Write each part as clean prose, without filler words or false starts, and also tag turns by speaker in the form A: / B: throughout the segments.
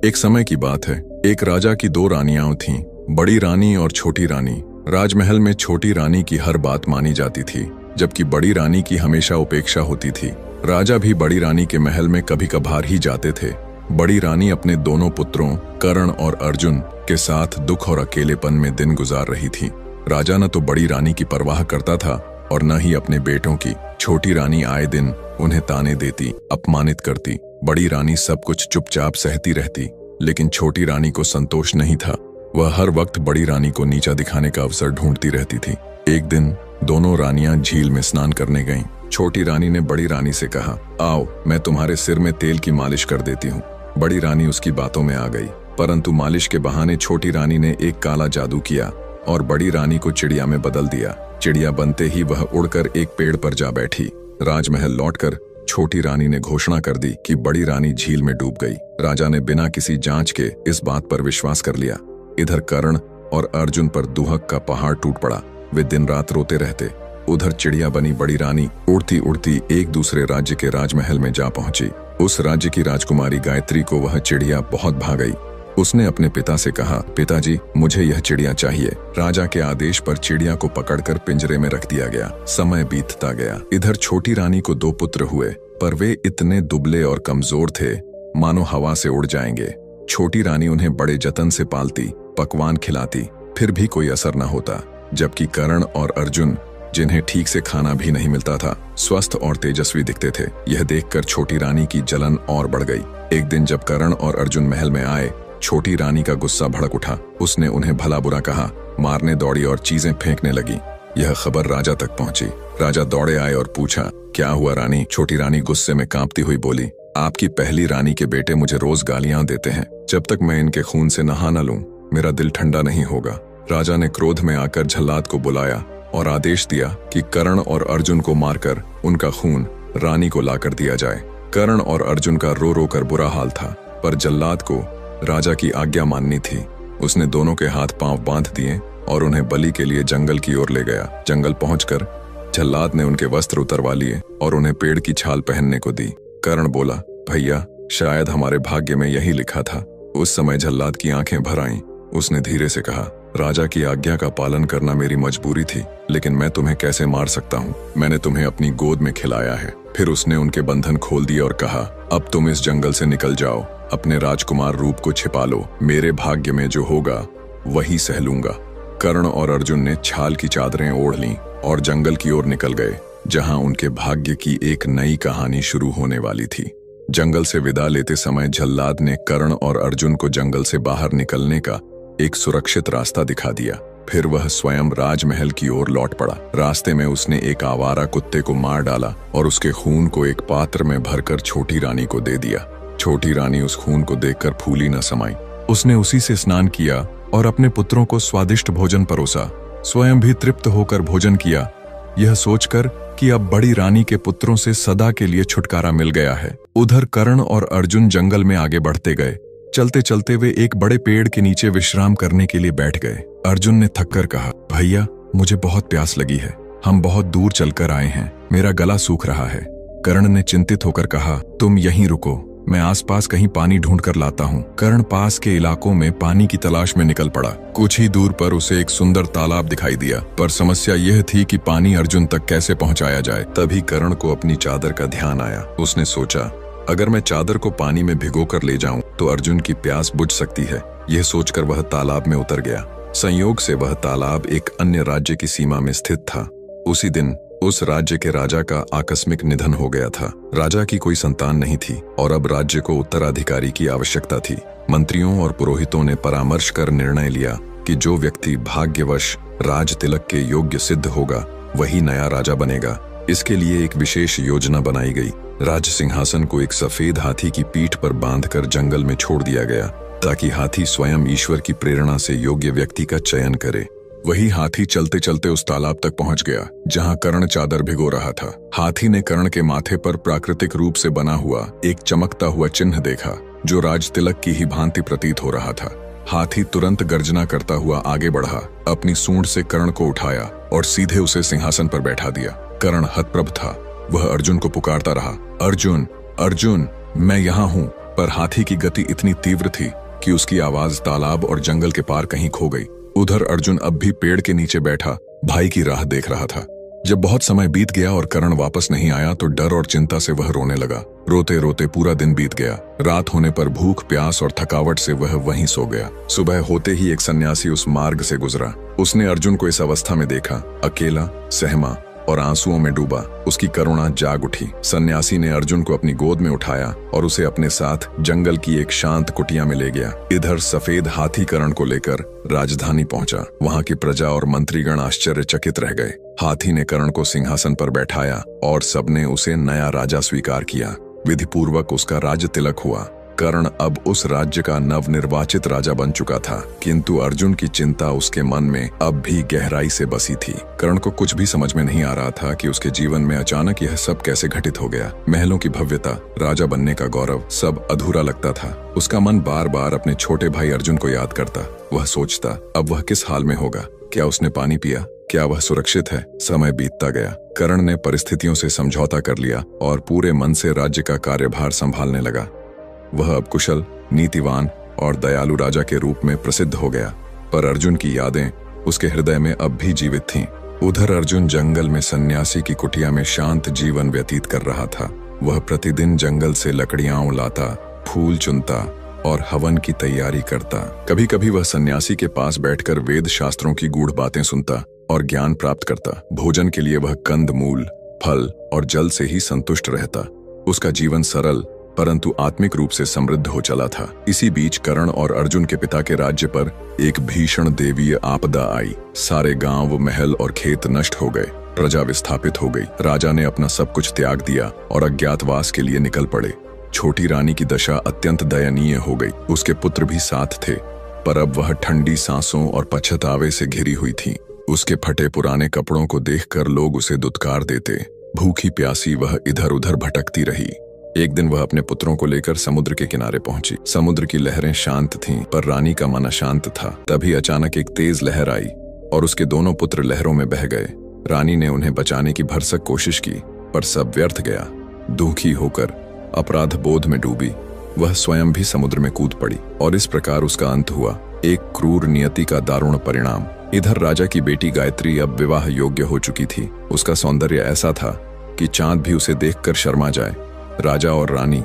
A: एक समय की बात है। एक राजा की दो रानियां थीं, बड़ी रानी और छोटी रानी। राजमहल में छोटी रानी की हर बात मानी जाती थी, जबकि बड़ी रानी की हमेशा उपेक्षा होती थी। राजा भी बड़ी रानी के महल में कभी कभार ही जाते थे। बड़ी रानी अपने दोनों पुत्रों कर्ण और अर्जुन के साथ दुख और अकेलेपन में दिन गुजार रही थी। राजा न तो बड़ी रानी की परवाह करता था और न ही अपने बेटों की। छोटी रानी आए दिन उन्हें ताने देती, अपमानित करती। बड़ी रानी सब कुछ चुपचाप सहती रहती, लेकिन छोटी रानी को संतोष नहीं था। वह हर वक्त बड़ी रानी को नीचा दिखाने का अवसर ढूंढती रहती थी। एक दिन दोनों रानियां झील में स्नान करने गईं। छोटी रानी ने बड़ी रानी से कहा, आओ मैं तुम्हारे सिर में तेल की मालिश कर देती हूँ। बड़ी रानी उसकी बातों में आ गई, परंतु मालिश के बहाने छोटी रानी ने एक काला जादू किया और बड़ी रानी को चिड़िया में बदल दिया। चिड़िया बनते ही वह उड़कर एक पेड़ पर जा बैठी। राजमहल लौटकर छोटी रानी ने घोषणा कर दी कि बड़ी रानी झील में डूब गई। राजा ने बिना किसी जांच के इस बात पर विश्वास कर लिया। इधर कर्ण और अर्जुन पर दुहक का पहाड़ टूट पड़ा। वे दिन रात रोते रहते। उधर चिड़िया बनी बड़ी रानी उड़ती उड़ती एक दूसरे राज्य के राजमहल में जा पहुंची। उस राज्य की राजकुमारी गायत्री को वह चिड़िया बहुत भा गई। उसने अपने पिता से कहा, पिताजी मुझे यह चिड़िया चाहिए। राजा के आदेश पर चिड़िया को पकड़कर पिंजरे में रख दिया गया। समय बीतता गया। इधर छोटी रानी को दो पुत्र हुए, पर वे इतने दुबले और कमजोर थे मानो हवा से उड़ जाएंगे। छोटी रानी उन्हें बड़े जतन से पालती, पकवान खिलाती, फिर भी कोई असर न होता। जबकि कर्ण और अर्जुन, जिन्हें ठीक से खाना भी नहीं मिलता था, स्वस्थ और तेजस्वी दिखते थे। यह देखकर छोटी रानी की जलन और बढ़ गई। एक दिन जब कर्ण और अर्जुन महल में आए, छोटी रानी का गुस्सा भड़क उठा। उसने उन्हें भला बुरा कहा, मारने दौड़ी और चीजें फेंकने लगी। यह खबर राजा तक पहुंची। राजा दौड़े आए और पूछा, क्या हुआ रानी? छोटी रानी गुस्से में कांपती हुई बोली, आपकी पहली रानी के बेटे मुझे रोज गालियां देते हैं। जब तक मैं इनके खून से नहा न लूं, मेरा दिल ठंडा नहीं होगा। राजा ने क्रोध में आकर झल्लाद को बुलाया और आदेश दिया कि कर्ण और अर्जुन को मारकर उनका खून रानी को लाकर दिया जाए। कर्ण और अर्जुन का रो रो कर बुरा हाल था, पर जल्लाद को राजा की आज्ञा माननी थी। उसने दोनों के हाथ पांव बांध दिए और उन्हें बलि के लिए जंगल की ओर ले गया। जंगल पहुंचकर जल्लाद ने उनके वस्त्र उतरवा लिए और उन्हें पेड़ की छाल पहनने को दी। कर्ण बोला, भैया शायद हमारे भाग्य में यही लिखा था। उस समय जल्लाद की आंखें भर आईं। उसने धीरे से कहा, राजा की आज्ञा का पालन करना मेरी मजबूरी थी, लेकिन मैं तुम्हें कैसे मार सकता हूँ? मैंने तुम्हें अपनी गोद में खिलाया है। फिर उसने उनके बंधन खोल दिए और कहा, अब तुम इस जंगल से निकल जाओ, अपने राजकुमार रूप को छिपा लो। मेरे भाग्य में जो होगा वही सह लूंगा। कर्ण और अर्जुन ने छाल की चादरें ओढ़ लीं और जंगल की ओर निकल गए, जहां उनके भाग्य की एक नई कहानी शुरू होने वाली थी। जंगल से विदा लेते समय जल्लाद ने कर्ण और अर्जुन को जंगल से बाहर निकलने का एक सुरक्षित रास्ता दिखा दिया। फिर वह स्वयं राजमहल की ओर लौट पड़ा। रास्ते में उसने एक आवारा कुत्ते को मार डाला और उसके खून को एक पात्र में भरकर छोटी रानी को दे दिया। छोटी रानी उस खून को देखकर फूली न समाई। उसने उसी से स्नान किया और अपने पुत्रों को स्वादिष्ट भोजन परोसा। स्वयं भी तृप्त होकर भोजन किया, यह सोचकर कि अब बड़ी रानी के पुत्रों से सदा के लिए छुटकारा मिल गया है। उधर कर्ण और अर्जुन जंगल में आगे बढ़ते गए। चलते चलते वे एक बड़े पेड़ के नीचे विश्राम करने के लिए बैठ गए। अर्जुन ने थककर कहा, भैया मुझे बहुत प्यास लगी है, हम बहुत दूर चलकर आए हैं, मेरा गला सूख रहा है। कर्ण ने चिंतित होकर कहा, तुम यहीं रुको, मैं आसपास कहीं पानी ढूंढ कर लाता हूँ। कर्ण पास के इलाकों में पानी की तलाश में निकल पड़ा। कुछ ही दूर पर उसे एक सुंदर तालाब दिखाई दिया, पर समस्या यह थी कि पानी अर्जुन तक कैसे पहुँचाया जाए। तभी कर्ण को अपनी चादर का ध्यान आया। उसने सोचा, अगर मैं चादर को पानी में भिगो कर ले जाऊं तो अर्जुन की प्यास बुझ सकती है। यह सोचकर वह तालाब में उतर गया। संयोग से वह तालाब एक अन्य राज्य की सीमा में स्थित था। उसी दिन उस राज्य के राजा का आकस्मिक निधन हो गया था। राजा की कोई संतान नहीं थी और अब राज्य को उत्तराधिकारी की आवश्यकता थी। मंत्रियों और पुरोहितों ने परामर्श कर निर्णय लिया कि जो व्यक्ति भाग्यवश राज तिलक के योग्य सिद्ध होगा वही नया राजा बनेगा। इसके लिए एक विशेष योजना बनाई गई। राज सिंहासन को एक सफेद हाथी की पीठ पर बांधकर जंगल में छोड़ दिया गया, ताकि हाथी स्वयं ईश्वर की प्रेरणा से योग्य व्यक्ति का चयन करे। वही हाथी चलते चलते उस तालाब तक पहुंच गया जहां कर्ण चादर भिगो रहा था। हाथी ने कर्ण के माथे पर प्राकृतिक रूप से बना हुआ एक चमकता हुआ चिन्ह देखा, जो राज तिलक की ही भांति प्रतीत हो रहा था। हाथी तुरंत गर्जना करता हुआ आगे बढ़ा, अपनी सूंड से कर्ण को उठाया और सीधे उसे सिंहासन पर बैठा दिया। कर्ण हतप्रभ था। वह अर्जुन को पुकारता रहा, अर्जुन अर्जुन, मैं यहाँ हूँ, पर हाथी की गति इतनी तीव्र थी कि उसकी आवाज तालाब और जंगल के पार कहीं खो गई। उधर अर्जुन अब भी पेड़ के नीचे बैठा भाई की राह देख रहा था। जब बहुत समय बीत गया और करण वापस नहीं आया तो डर और चिंता से वह रोने लगा। रोते रोते पूरा दिन बीत गया। रात होने पर भूख, प्यास और थकावट से वह वहीं सो गया। सुबह होते ही एक सन्यासी उस मार्ग से गुजरा। उसने अर्जुन को इस अवस्था में देखा, अकेला, सहमा और आंसुओं में डूबा। उसकी करुणा जाग उठी। सन्यासी ने अर्जुन को अपनी गोद में उठाया और उसे अपने साथ जंगल की एक शांत कुटिया में ले गया। इधर सफेद हाथी करण को लेकर राजधानी पहुंचा। वहां की प्रजा और मंत्रीगण आश्चर्यचकित रह गए। हाथी ने करण को सिंहासन पर बैठाया और सबने उसे नया राजा स्वीकार किया। विधि पूर्वक उसका राज तिलक हुआ। कर्ण अब उस राज्य का नवनिर्वाचित राजा बन चुका था, किंतु अर्जुन की चिंता उसके मन में अब भी गहराई से बसी थी। कर्ण को कुछ भी समझ में नहीं आ रहा था कि उसके जीवन में अचानक यह सब कैसे घटित हो गया। महलों की भव्यता, राजा बनने का गौरव, सब अधूरा लगता था। उसका मन बार बार अपने छोटे भाई अर्जुन को याद करता। वह सोचता, अब वह किस हाल में होगा? क्या उसने पानी पिया? क्या वह सुरक्षित है? समय बीतता गया। कर्ण ने परिस्थितियों से समझौता कर लिया और पूरे मन से राज्य का कार्यभार संभालने लगा। वह अब कुशल, नीतिवान और दयालु राजा के रूप में प्रसिद्ध हो गया। पर अर्जुन की यादें उसके हृदय में अब भी जीवित थीं। उधर अर्जुन जंगल में सन्यासी की कुटिया में शांत जीवन व्यतीत कर रहा था। वह प्रतिदिन जंगल से लकड़ियां लाता, फूल चुनता और हवन की तैयारी करता। कभी कभी वह सन्यासी के पास बैठकर वेद शास्त्रों की गूढ़ बातें सुनता और ज्ञान प्राप्त करता। भोजन के लिए वह कंद मूल, फल और जल से ही संतुष्ट रहता। उसका जीवन सरल परंतु आत्मिक रूप से समृद्ध हो चला था। इसी बीच कर्ण और अर्जुन के पिता के राज्य पर एक भीषण देवीय आपदा आई। सारे गांव, महल और खेत नष्ट हो गए। प्रजा विस्थापित हो गई। राजा ने अपना सब कुछ त्याग दिया और अज्ञातवास के लिए निकल पड़े। छोटी रानी की दशा अत्यंत दयनीय हो गई। उसके पुत्र भी साथ थे, पर अब वह ठंडी सांसों और पछतावे से घिरी हुई थी। उसके फटे पुराने कपड़ों को देखकर लोग उसे दुत्कार देते। भूखी प्यासी वह इधर उधर भटकती रही। एक दिन वह अपने पुत्रों को लेकर समुद्र के किनारे पहुंची। समुद्र की लहरें शांत थीं, पर रानी का मन अशांत था। तभी अचानक एक तेज लहर आई और उसके दोनों पुत्र लहरों में बह गए। रानी ने उन्हें बचाने की भरसक कोशिश की, पर सब व्यर्थ गया। दुखी होकर अपराध बोध में डूबी वह स्वयं भी समुद्र में कूद पड़ी और इस प्रकार उसका अंत हुआ। एक क्रूर नियति का दारुण परिणाम। इधर राजा की बेटी गायत्री अब विवाह योग्य हो चुकी थी। उसका सौंदर्य ऐसा था कि चांद भी उसे देखकर शर्मा जाए। राजा और रानी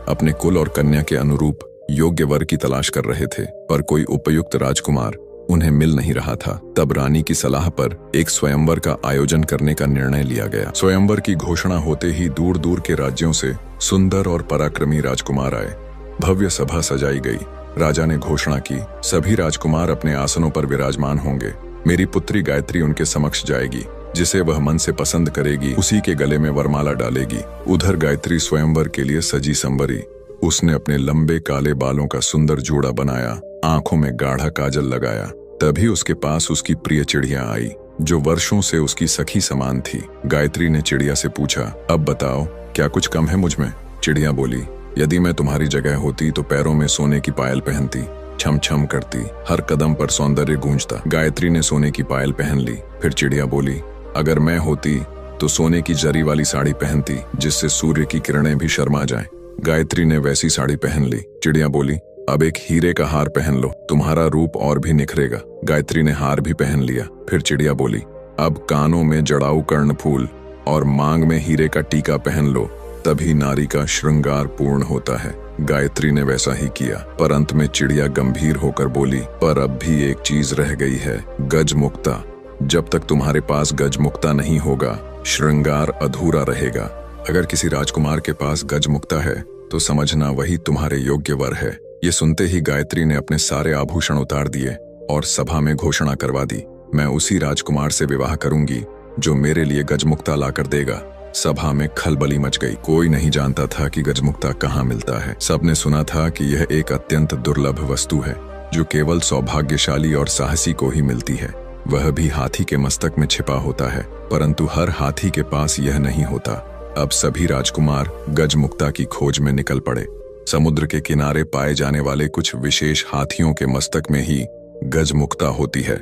A: अपने कुल और कन्या के अनुरूप योग्य वर की तलाश कर रहे थे, पर कोई उपयुक्त राजकुमार उन्हें मिल नहीं रहा था। तब रानी की सलाह पर एक स्वयंवर का आयोजन करने का निर्णय लिया गया। स्वयंवर की घोषणा होते ही दूर दूर के राज्यों से सुंदर और पराक्रमी राजकुमार आए। भव्य सभा सजाई गई। राजा ने घोषणा की, सभी राजकुमार अपने आसनों पर विराजमान होंगे। मेरी पुत्री गायत्री उनके समक्ष जाएगी। जिसे वह मन से पसंद करेगी उसी के गले में वरमाला डालेगी। उधर गायत्री स्वयंवर के लिए सजी संवरी। उसने अपने लंबे काले बालों का सुंदर जोड़ा बनाया, आंखों में गाढ़ा काजल लगाया। तभी उसके पास उसकी प्रिय चिड़िया आई, जो वर्षों से उसकी सखी समान थी। गायत्री ने चिड़िया से पूछा, अब बताओ, क्या कुछ कम है मुझ में? चिड़िया बोली, यदि मैं तुम्हारी जगह होती तो पैरों में सोने की पायल पहनती, छम छम करती, हर कदम पर सौंदर्य गूंजता। गायत्री ने सोने की पायल पहन ली। फिर चिड़िया बोली, अगर मैं होती तो सोने की जरी वाली साड़ी पहनती, जिससे सूर्य की किरणें भी शर्मा जाएं। गायत्री ने वैसी साड़ी पहन ली। चिड़िया बोली, अब एक हीरे का हार पहन लो, तुम्हारा रूप और भी निखरेगा। गायत्री ने हार भी पहन लिया। फिर चिड़िया बोली, अब कानों में जड़ाऊ कर्णफूल और मांग में हीरे का टीका पहन लो, तभी नारी का श्रृंगार पूर्ण होता है। गायत्री ने वैसा ही किया, पर अंत में चिड़िया गंभीर होकर बोली, पर अब भी एक चीज रह गई है, गजमुक्ता। जब तक तुम्हारे पास गजमुक्ता नहीं होगा, श्रृंगार अधूरा रहेगा। अगर किसी राजकुमार के पास गजमुक्ता है तो समझना वही तुम्हारे योग्य वर है। ये सुनते ही गायत्री ने अपने सारे आभूषण उतार दिए और सभा में घोषणा करवा दी, मैं उसी राजकुमार से विवाह करूंगी जो मेरे लिए गजमुक्ता लाकर देगा। सभा में खलबली मच गई। कोई नहीं जानता था कि गजमुक्ता कहाँ मिलता है। सबने सुना था कि यह एक अत्यंत दुर्लभ वस्तु है जो केवल सौभाग्यशाली और साहसी को ही मिलती है। वह भी हाथी के मस्तक में छिपा होता है, परंतु हर हाथी के पास यह नहीं होता। अब सभी राजकुमार गजमुक्ता की खोज में निकल पड़े। समुद्र के किनारे पाए जाने वाले कुछ विशेष हाथियों के मस्तक में ही गजमुक्ता होती है।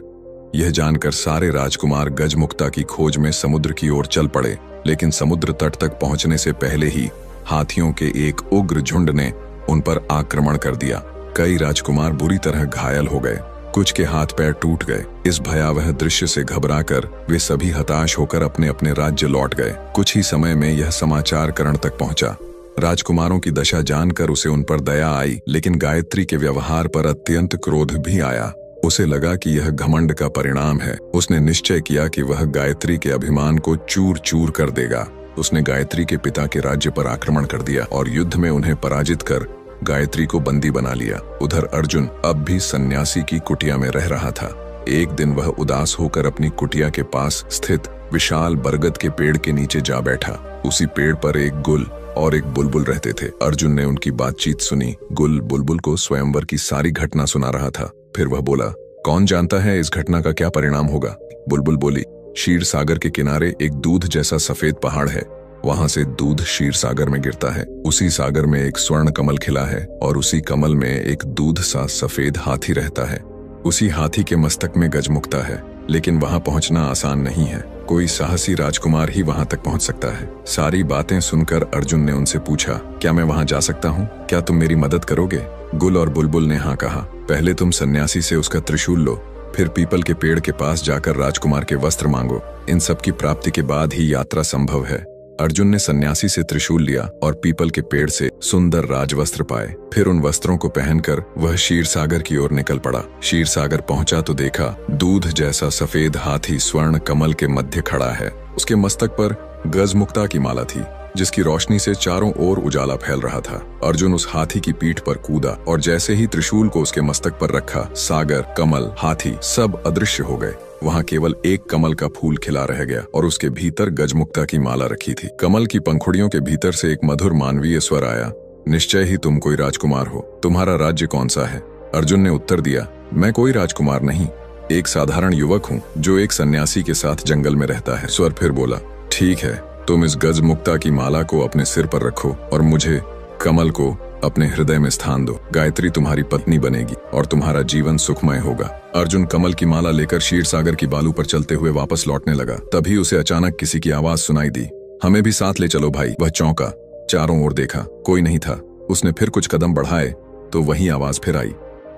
A: यह जानकर सारे राजकुमार गजमुक्ता की खोज में समुद्र की ओर चल पड़े, लेकिन समुद्र तट तक पहुंचने से पहले ही हाथियों के एक उग्र झुंड ने उन पर आक्रमण कर दिया। कई राजकुमार बुरी तरह घायल हो गए, कुछ के हाथ पैर टूट गए। इस भयावह दृश्य से घबराकर वे सभी हताश होकर अपने अपने राज्य लौट गए। कुछ ही समय में यह समाचार कर्ण तक पहुंचा। राजकुमारों की दशा जानकर उसे उन पर दया आई, लेकिन गायत्री के व्यवहार पर अत्यंत क्रोध भी आया। उसे लगा कि यह घमंड का परिणाम है। उसने निश्चय किया कि वह गायत्री के अभिमान को चूर चूर कर देगा। उसने गायत्री के पिता के राज्य पर आक्रमण कर दिया और युद्ध में उन्हें पराजित कर गायत्री को बंदी बना लिया। उधर अर्जुन अब भी सन्यासी की कुटिया में रह रहा था। एक दिन वह उदास होकर अपनी कुटिया के पास स्थित विशाल बरगद के पेड़ के नीचे जा बैठा। उसी पेड़ पर एक गुल और एक बुलबुल रहते थे। अर्जुन ने उनकी बातचीत सुनी। गुल बुलबुल को स्वयंवर की सारी घटना सुना रहा था। फिर वह बोला, कौन जानता है इस घटना का क्या परिणाम होगा। बुलबुल बोली, क्षीर सागर के किनारे एक दूध जैसा सफेद पहाड़ है। वहां से दूध क्षीर सागर में गिरता है। उसी सागर में एक स्वर्ण कमल खिला है और उसी कमल में एक दूध सा सफेद हाथी रहता है। उसी हाथी के मस्तक में गजमुक्ता है, लेकिन वहां पहुंचना आसान नहीं है। कोई साहसी राजकुमार ही वहां तक पहुंच सकता है। सारी बातें सुनकर अर्जुन ने उनसे पूछा, क्या मैं वहां जा सकता हूं? क्या तुम मेरी मदद करोगे? गुल और बुलबुल ने हाँ कहा। पहले तुम सन्यासी से उसका त्रिशूल लो, फिर पीपल के पेड़ के पास जाकर राजकुमार के वस्त्र मांगो। इन सब की प्राप्ति के बाद ही यात्रा संभव है। अर्जुन ने सन्यासी से त्रिशूल लिया और पीपल के पेड़ से सुंदर राजवस्त्र पाए। फिर उन वस्त्रों को पहनकर वह क्षीर सागर की ओर निकल पड़ा। क्षीर सागर पहुंचा तो देखा दूध जैसा सफेद हाथी स्वर्ण कमल के मध्य खड़ा है। उसके मस्तक पर गजमुक्ता की माला थी, जिसकी रोशनी से चारों ओर उजाला फैल रहा था। अर्जुन उस हाथी की पीठ पर कूदा और जैसे ही त्रिशूल को उसके मस्तक पर रखा, सागर, कमल, हाथी सब अदृश्य हो गए। वहां केवल एक कमल का फूल खिला रह गया और उसके भीतर गजमुक्ता की माला रखी थी। कमल की पंखुड़ियों के भीतर से एक मधुर मानवीय स्वर आया, निश्चय ही तुम कोई राजकुमार हो। तुम्हारा राज्य कौन सा है? अर्जुन ने उत्तर दिया, मैं कोई राजकुमार नहीं, एक साधारण युवक हूँ जो एक सन्यासी के साथ जंगल में रहता है। स्वर फिर बोला, ठीक है, तुम इस गजमुक्ता की माला को अपने सिर पर रखो और मुझे कमल को अपने हृदय में स्थान दो। गायत्री तुम्हारी पत्नी बनेगी और तुम्हारा जीवन सुखमय होगा। अर्जुन कमल की माला लेकर क्षीर सागर की बालू पर चलते हुए वापस लौटने लगा। तभी उसे अचानक किसी की आवाज सुनाई दी, हमें भी साथ ले चलो भाई। वह चौंका, चारों ओर देखा, कोई नहीं था। उसने फिर कुछ कदम बढ़ाए तो वही आवाज फिर आई।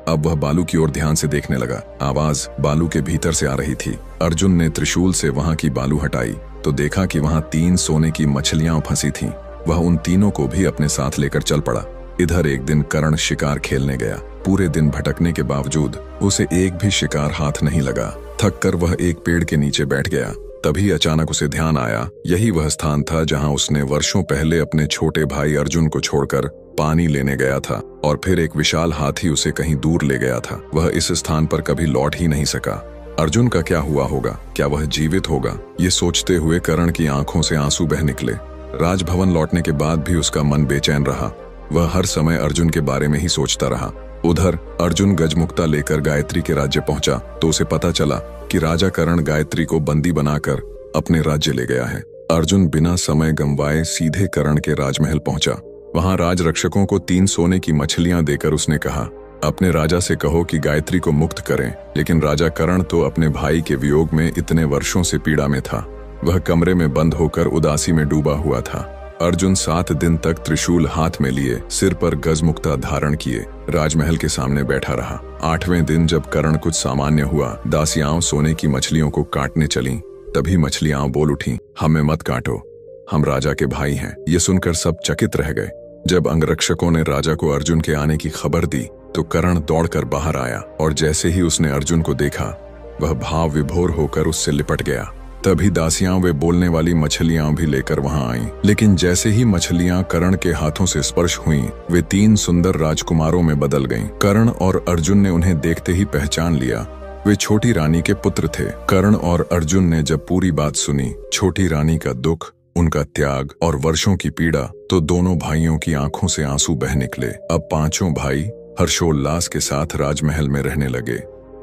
A: अब वह बालू की ओर ध्यान से देखने लगा। आवाज बालू के भीतर से आ रही थी। अर्जुन ने त्रिशूल से वहां की बालू हटाई तो देखा कि वहां 3 सोने की मछलियां फंसी थीं। वह उन तीनों को भी अपने साथ लेकर चल पड़ा। इधर एक दिन कर्ण शिकार खेलने गया। पूरे दिन भटकने के बावजूद उसे एक भी शिकार हाथ नहीं लगा। थक कर वह एक पेड़ के नीचे बैठ गया। तभी अचानक उसे ध्यान आया, यही वह स्थान था जहां उसने वर्षों पहले अपने छोटे भाई अर्जुन को छोड़कर पानी लेने गया था और फिर एक विशाल हाथी उसे कहीं दूर ले गया था। वह इस स्थान पर कभी लौट ही नहीं सका। अर्जुन का क्या हुआ होगा? क्या वह जीवित होगा? ये सोचते हुए कर्ण की आंखों से आंसू बह निकले। राजभवन लौटने के बाद भी उसका मन बेचैन रहा। वह हर समय अर्जुन के बारे में ही सोचता रहा। उधर अर्जुन गजमुक्ता लेकर गायत्री के राज्य पहुंचा तो उसे पता चला कि राजा कर्ण गायत्री को बंदी बनाकर अपने राज्य ले गया है। अर्जुन बिना समय गंवाए सीधे कर्ण के राजमहल पहुंचा। वहां राज रक्षकों को 3 सोने की मछलियां देकर उसने कहा, अपने राजा से कहो कि गायत्री को मुक्त करें। लेकिन राजा कर्ण तो अपने भाई के वियोग में इतने वर्षों से पीड़ा में था। वह कमरे में बंद होकर उदासी में डूबा हुआ था। अर्जुन 7 दिन तक त्रिशूल हाथ में लिए, सिर पर गजमुक्ता धारण किए, राजमहल के सामने बैठा रहा। 8वें दिन जब कर्ण कुछ सामान्य हुआ, दासियां सोने की मछलियों को काटने चलीं। तभी मछलियां बोल उठीं, हमें मत काटो, हम राजा के भाई हैं। ये सुनकर सब चकित रह गए। जब अंगरक्षकों ने राजा को अर्जुन के आने की खबर दी तो कर्ण दौड़कर बाहर आया और जैसे ही उसने अर्जुन को देखा, वह भाव विभोर होकर उससे लिपट गया। तभी दासियां वे बोलने वाली मछलियां भी लेकर वहां आईं। लेकिन जैसे ही मछलियां कर्ण के हाथों से स्पर्श हुईं, वे 3 सुंदर राजकुमारों में बदल गईं। कर्ण और अर्जुन ने उन्हें देखते ही पहचान लिया। वे छोटी रानी के पुत्र थे। कर्ण और अर्जुन ने जब पूरी बात सुनी, छोटी रानी का दुख, उनका त्याग और वर्षों की पीड़ा, तो दोनों भाइयों की आंखों से आंसू बह निकले। अब 5 भाई हर्षोल्लास के साथ राजमहल में रहने लगे।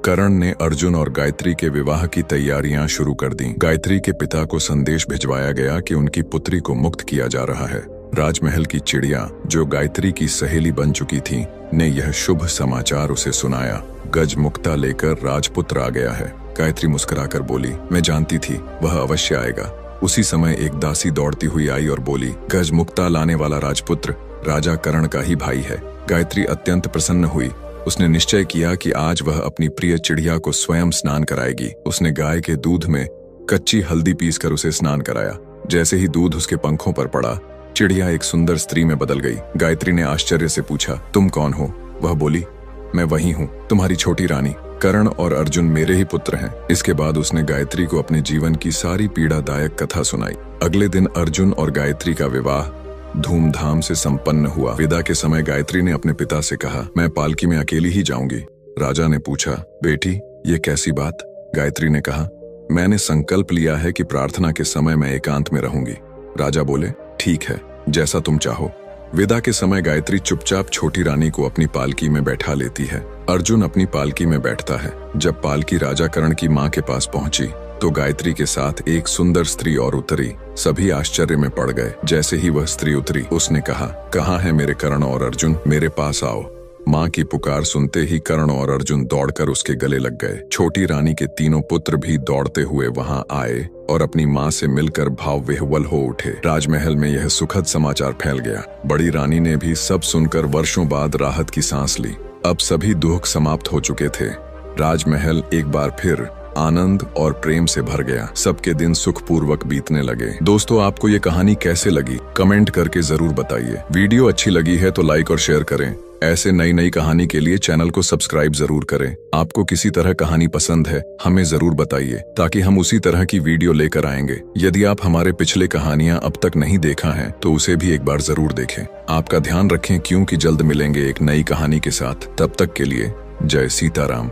A: कर्ण ने अर्जुन और गायत्री के विवाह की तैयारियां शुरू कर दी। गायत्री के पिता को संदेश भिजवाया गया कि उनकी पुत्री को मुक्त किया जा रहा है। राजमहल की चिड़िया, जो गायत्री की सहेली बन चुकी थी, ने यह शुभ समाचार उसे सुनाया। गजमुक्ता लेकर राजपुत्र आ गया है। गायत्री मुस्कुराकर बोली, मैं जानती थी वह अवश्य आएगा। उसी समय एक दासी दौड़ती हुई आई और बोली, गजमुक्ता लाने वाला राजपुत्र राजा कर्ण का ही भाई है। गायत्री अत्यंत प्रसन्न हुई। उसने निश्चय किया कि आज वह अपनी प्रिय चिड़िया को स्वयं स्नान कराएगी। उसने गाय के दूध में कच्ची हल्दी पीसकर उसे स्नान कराया। जैसे ही दूध उसके पंखों पर पड़ा, चिड़िया एक सुंदर स्त्री में बदल गई। गायत्री ने आश्चर्य से पूछा, तुम कौन हो? वह बोली, मैं वही हूँ, तुम्हारी छोटी रानी। कर्ण और अर्जुन मेरे ही पुत्र हैं। इसके बाद उसने गायत्री को अपने जीवन की सारी पीड़ादायक कथा सुनाई। अगले दिन अर्जुन और गायत्री का विवाह धूमधाम से संपन्न हुआ। विदा के समय गायत्री ने अपने पिता से कहा, मैं पालकी में अकेली ही जाऊंगी। राजा ने पूछा, बेटी ये कैसी बात? गायत्री ने कहा, मैंने संकल्प लिया है कि प्रार्थना के समय मैं एकांत में रहूंगी। राजा बोले, ठीक है, जैसा तुम चाहो। विदा के समय गायत्री चुपचाप छोटी रानी को अपनी पालकी में बैठा लेती है। अर्जुन अपनी पालकी में बैठता है। जब पालकी राजा कर्ण की मां के पास पहुंची तो गायत्री के साथ एक सुंदर स्त्री और उतरी। सभी आश्चर्य में पड़ गए। जैसे ही वह स्त्री उतरी, उसने कहा, कहाँ है मेरे कर्ण और अर्जुन? मेरे पास आओ। मां की पुकार सुनते ही कर्ण और अर्जुन दौड़कर उसके गले लग गए। छोटी रानी के तीनों पुत्र भी दौड़ते हुए वहां आए और अपनी मां से मिलकर भाव विह्वल हो उठे। राजमहल में यह सुखद समाचार फैल गया। बड़ी रानी ने भी सब सुनकर वर्षों बाद राहत की सांस ली। अब सभी दुख समाप्त हो चुके थे। राजमहल एक बार फिर आनंद और प्रेम से भर गया। सबके दिन सुखपूर्वक बीतने लगे। दोस्तों, आपको ये कहानी कैसे लगी? कमेंट करके जरूर बताइए। वीडियो अच्छी लगी है तो लाइक और शेयर करें। ऐसे नई कहानी के लिए चैनल को सब्सक्राइब जरूर करें। आपको किसी तरह कहानी पसंद है, हमें जरूर बताइए ताकि हम उसी तरह की वीडियो लेकर आएंगे। यदि आप हमारे पिछले कहानियां अब तक नहीं देखा है तो उसे भी एक बार जरूर देखें। आपका ध्यान रखें, क्योंकि जल्द मिलेंगे एक नई कहानी के साथ। तब तक के लिए जय सीताराम।